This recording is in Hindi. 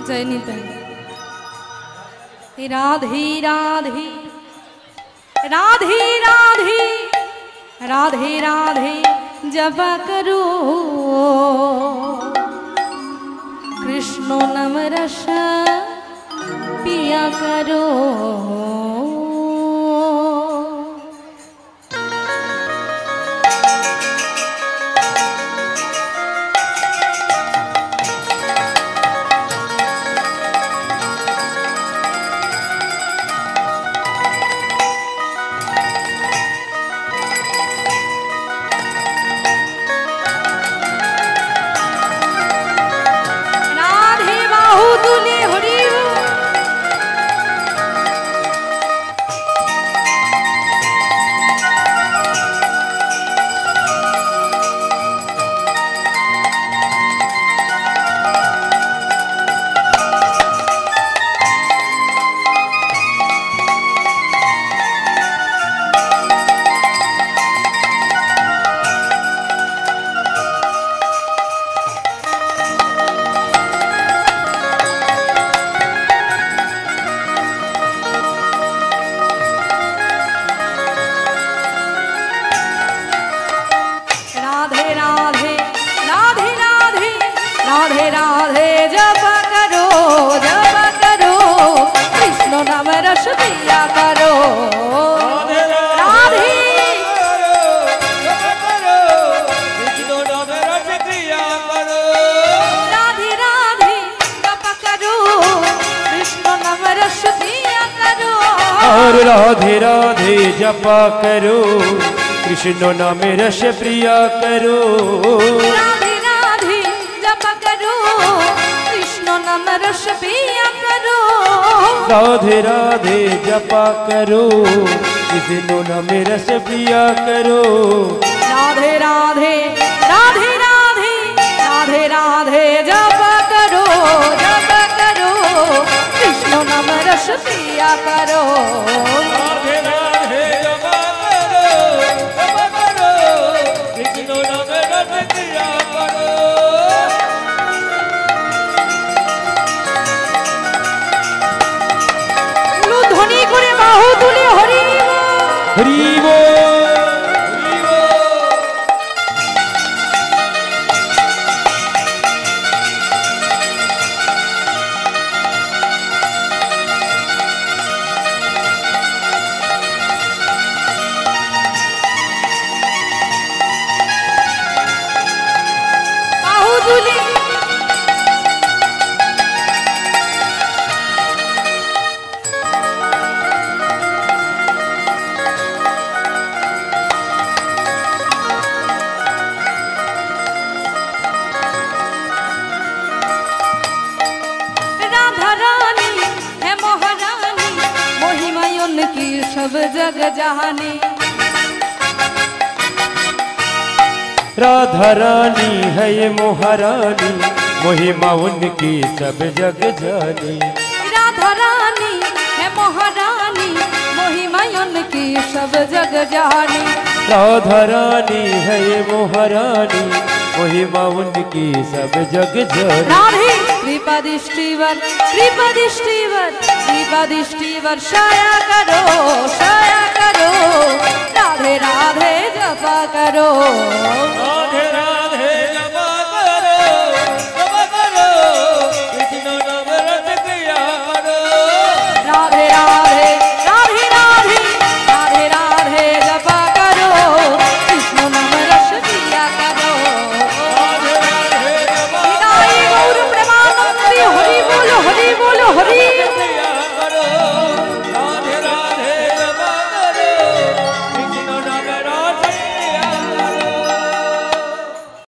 जय निताई। राधे राधे राधे राधे राधे राधे जप करो कृष्ण नाम रस पिया करो। राधे राधे जप करो कृष्ण नाम रस पिया करो। राधे राधे कृष्ण नाम रस पिया करो। राधे राधे जप करो कृष्ण नाम रस पिया करो। और राधे राधे जप करो कृष्ण नाम रस प्रिया करो। राधे राधे जप करो कृष्ण नाम रस पिया करो। राधे राधे जपा करो कृष्ण नाम रस पिया करो। राधे राधे राधे राधे राधे राधे जप करो कृष्ण नाम रस पिया करो। राधे राधे जपा करो कृष्ण नाम रस पिया करो। ধ্বনি করে বাহু তুলে হরি হরি বল। বাহু তুলে की सब जग जहानी। राधा रानी है ये महारानी महिमा उनकी सब जग जानी। राधा रानी है महारानी महिमा उनकी सब जग जानी। राधा रानी है ये महारानी महिमा उनकी सब जग जानी। राधे कृपा दृष्टिवर छाया करो राधे राधे जपा करो। राधे